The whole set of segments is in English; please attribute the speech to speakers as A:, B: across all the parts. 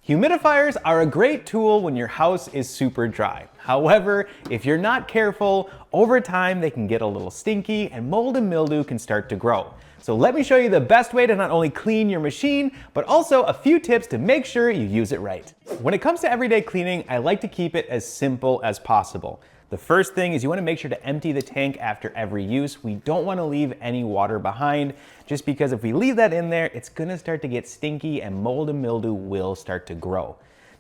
A: Humidifiers are a great tool when your house is super dry. However, if you're not careful, over time they can get a little stinky and mold and mildew can start to grow. So let me show you the best way to not only clean your machine, but also a few tips to make sure you use it right. When it comes to everyday cleaning, I like to keep it as simple as possible. The first thing is you want to make sure to empty the tank after every use. We don't want to leave any water behind, just because if we leave that in there, it's going to start to get stinky and mold and mildew will start to grow.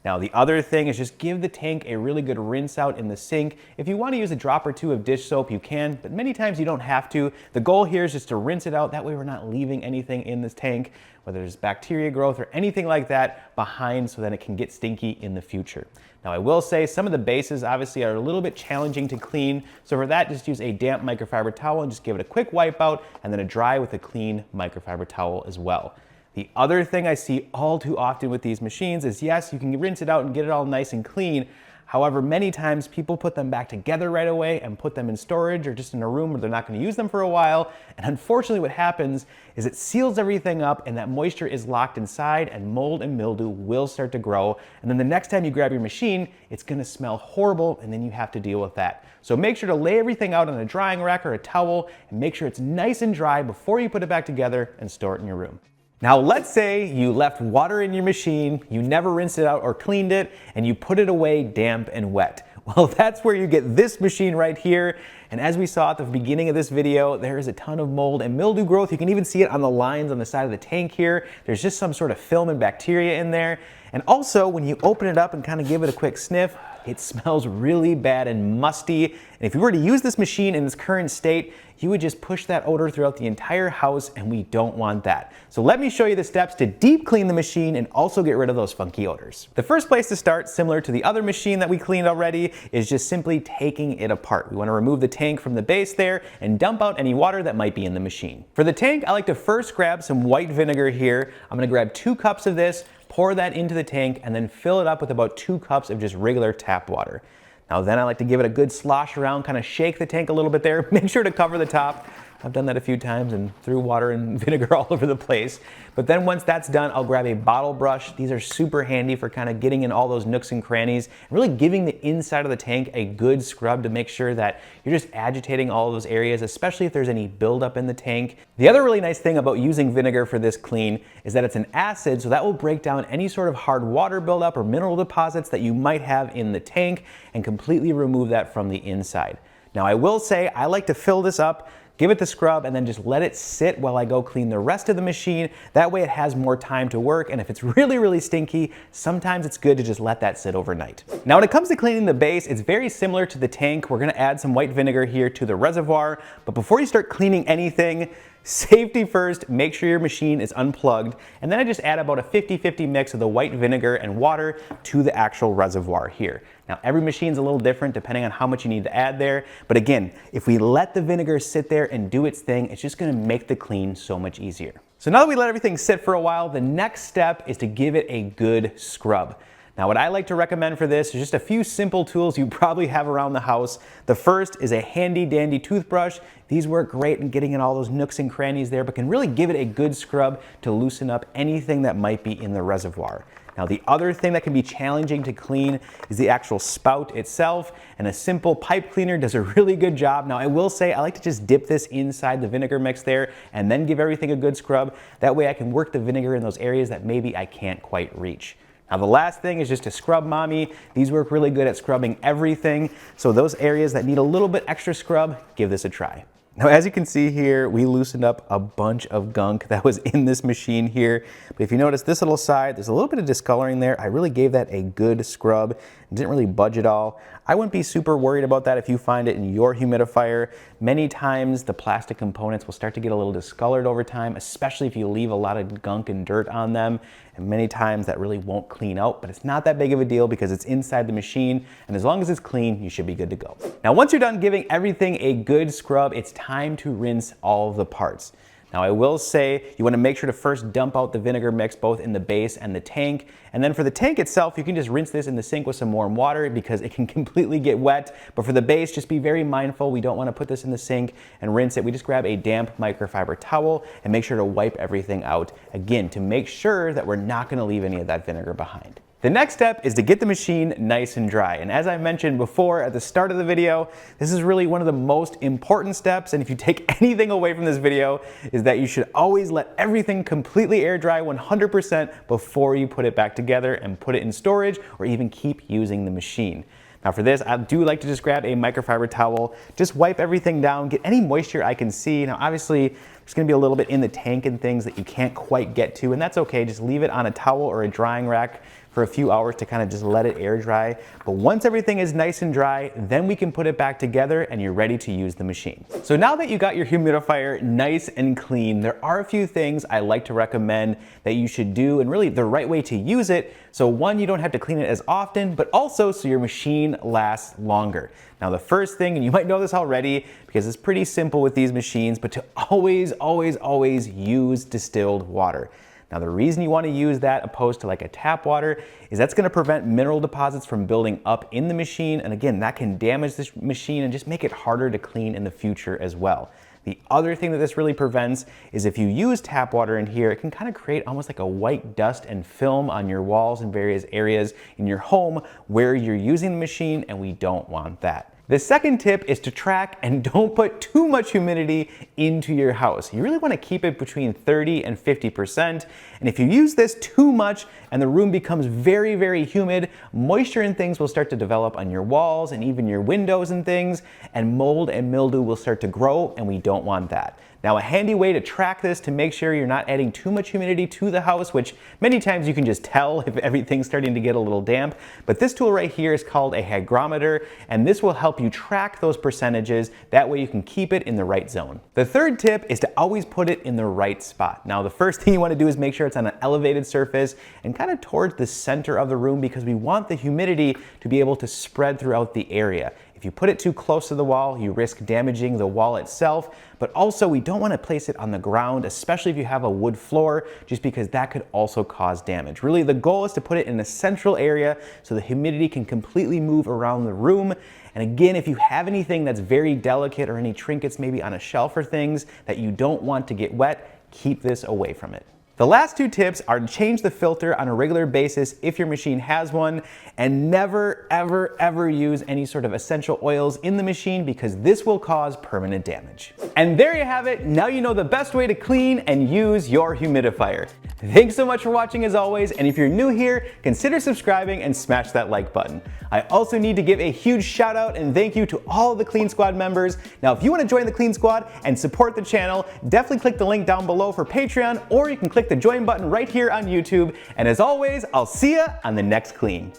A: Now the other thing is just give the tank a really good rinse out in the sink. If you want to use a drop or two of dish soap, you can, but many times you don't have to. The goal here is just to rinse it out. That way we're not leaving anything in this tank, whether there's bacteria growth or anything like that behind, so that it can get stinky in the future. Now I will say some of the bases obviously are a little bit challenging to clean. So for that, just use a damp microfiber towel and just give it a quick wipe out and then a dry with a clean microfiber towel as well. The other thing I see all too often with these machines is, yes, you can rinse it out and get it all nice and clean. However, many times people put them back together right away and put them in storage or just in a room where they're not going to use them for a while. And unfortunately what happens is it seals everything up and that moisture is locked inside and mold and mildew will start to grow. And then the next time you grab your machine, it's going to smell horrible and then you have to deal with that. So make sure to lay everything out on a drying rack or a towel and make sure it's nice and dry before you put it back together and store it in your room. Now let's say you left water in your machine, you never rinsed it out or cleaned it, and you put it away damp and wet. Well, that's where you get this machine right here. And as we saw at the beginning of this video, there is a ton of mold and mildew growth. You can even see it on the lines on the side of the tank here. There's just some sort of film and bacteria in there. And also when you open it up and kind of give it a quick sniff, it smells really bad and musty. And if you were to use this machine in its current state, you would just push that odor throughout the entire house, and we don't want that. So let me show you the steps to deep clean the machine and also get rid of those funky odors. The first place to start, similar to the other machine that we cleaned already, is just simply taking it apart. We want to remove the tank from the base there and dump out any water that might be in the machine. For the tank, I like to first grab some white vinegar here. I'm going to grab 2 cups of this, pour that into the tank, and then fill it up with about 2 cups of just regular tap water. Now then I like to give it a good slosh around, kind of shake the tank a little bit there. Make sure to cover the top. I've done that a few times and threw water and vinegar all over the place. But then once that's done, I'll grab a bottle brush. These are super handy for kind of getting in all those nooks and crannies, and really giving the inside of the tank a good scrub to make sure that you're just agitating all of those areas, especially if there's any buildup in the tank. The other really nice thing about using vinegar for this clean is that it's an acid, so that will break down any sort of hard water buildup or mineral deposits that you might have in the tank and completely remove that from the inside. Now I will say I like to fill this up, give it the scrub, and then just let it sit while I go clean the rest of the machine. That way it has more time to work, and if it's really, really stinky, sometimes it's good to just let that sit overnight. Now when it comes to cleaning the base, it's very similar to the tank. We're gonna add some white vinegar here to the reservoir, but before you start cleaning anything, safety first, make sure your machine is unplugged, and then I just add about a 50-50 mix of the white vinegar and water to the actual reservoir here. Now every machine's a little different depending on how much you need to add there, but again, if we let the vinegar sit there and do its thing, it's just gonna make the clean so much easier. So now that we let everything sit for a while, the next step is to give it a good scrub. Now what I like to recommend for this is just a few simple tools you probably have around the house. The first is a handy dandy toothbrush. These work great in getting in all those nooks and crannies there, but can really give it a good scrub to loosen up anything that might be in the reservoir. Now the other thing that can be challenging to clean is the actual spout itself, and a simple pipe cleaner does a really good job. Now I will say I like to just dip this inside the vinegar mix there and then give everything a good scrub. That way I can work the vinegar in those areas that maybe I can't quite reach. Now the last thing is just to scrub mommy. These work really good at scrubbing everything. So those areas that need a little bit extra scrub, give this a try. Now, as you can see here, we loosened up a bunch of gunk that was in this machine here. But if you notice this little side, there's a little bit of discoloring there. I really gave that a good scrub. It didn't really budge at all. I wouldn't be super worried about that if you find it in your humidifier. Many times the plastic components will start to get a little discolored over time, especially if you leave a lot of gunk and dirt on them. And many times that really won't clean out, but it's not that big of a deal because it's inside the machine, and as long as it's clean, you should be good to go. Now, once you're done giving everything a good scrub, it's time to rinse all of the parts. Now I will say you want to make sure to first dump out the vinegar mix both in the base and the tank. And then for the tank itself, you can just rinse this in the sink with some warm water because it can completely get wet. But for the base, just be very mindful. We don't want to put this in the sink and rinse it. We just grab a damp microfiber towel and make sure to wipe everything out again to make sure that we're not going to leave any of that vinegar behind. The next step is to get the machine nice and dry. And as I mentioned before at the start of the video, this is really one of the most important steps. And if you take anything away from this video, is that you should always let everything completely air dry 100% before you put it back together and put it in storage or even keep using the machine. Now for this, I do like to just grab a microfiber towel, just wipe everything down, get any moisture I can see. Now obviously there's gonna be a little bit in the tank and things that you can't quite get to, and that's okay. Just leave it on a towel or a drying rack for a few hours to kind of just let it air dry. But once everything is nice and dry, then we can put it back together and you're ready to use the machine. So now that you got your humidifier nice and clean, there are a few things I like to recommend that you should do and really the right way to use it. So one, you don't have to clean it as often, but also so your machine lasts longer. Now the first thing, and you might know this already because it's pretty simple with these machines, but to always use distilled water. Now the reason you want to use that opposed to like a tap water is that's going to prevent mineral deposits from building up in the machine, and again that can damage this machine and just make it harder to clean in the future as well. The other thing that this really prevents is if you use tap water in here, it can kind of create almost like a white dust and film on your walls in various areas in your home where you're using the machine, and we don't want that. The second tip is to track and don't put too much humidity into your house. You really want to keep it between 30 and 50%. And if you use this too much and the room becomes very humid, moisture and things will start to develop on your walls and even your windows and things, and mold and mildew will start to grow, and we don't want that. Now a handy way to track this to make sure you're not adding too much humidity to the house, which many times you can just tell if everything's starting to get a little damp, but this tool right here is called a hygrometer, and this will help you track those percentages. That way you can keep it in the right zone. The third tip is to always put it in the right spot. Now the first thing you want to do is make sure it's on an elevated surface and kind of towards the center of the room, because we want the humidity to be able to spread throughout the area. If you put it too close to the wall, you risk damaging the wall itself, but also we don't want to place it on the ground, especially if you have a wood floor, just because that could also cause damage. Really, the goal is to put it in a central area so the humidity can completely move around the room. And again, if you have anything that's very delicate or any trinkets maybe on a shelf or things that you don't want to get wet, keep this away from it. The last two tips are to change the filter on a regular basis if your machine has one, and never ever use any sort of essential oils in the machine, because this will cause permanent damage. And there you have it. Now you know the best way to clean and use your humidifier. Thanks so much for watching as always, and if you're new here, consider subscribing and smash that like button. I also need to give a huge shout out and thank you to all of the Clean Squad members. Now if you want to join the Clean Squad and support the channel, definitely click the link down below for Patreon, or you can click the join button right here on YouTube. And as always, I'll see ya on the next clean.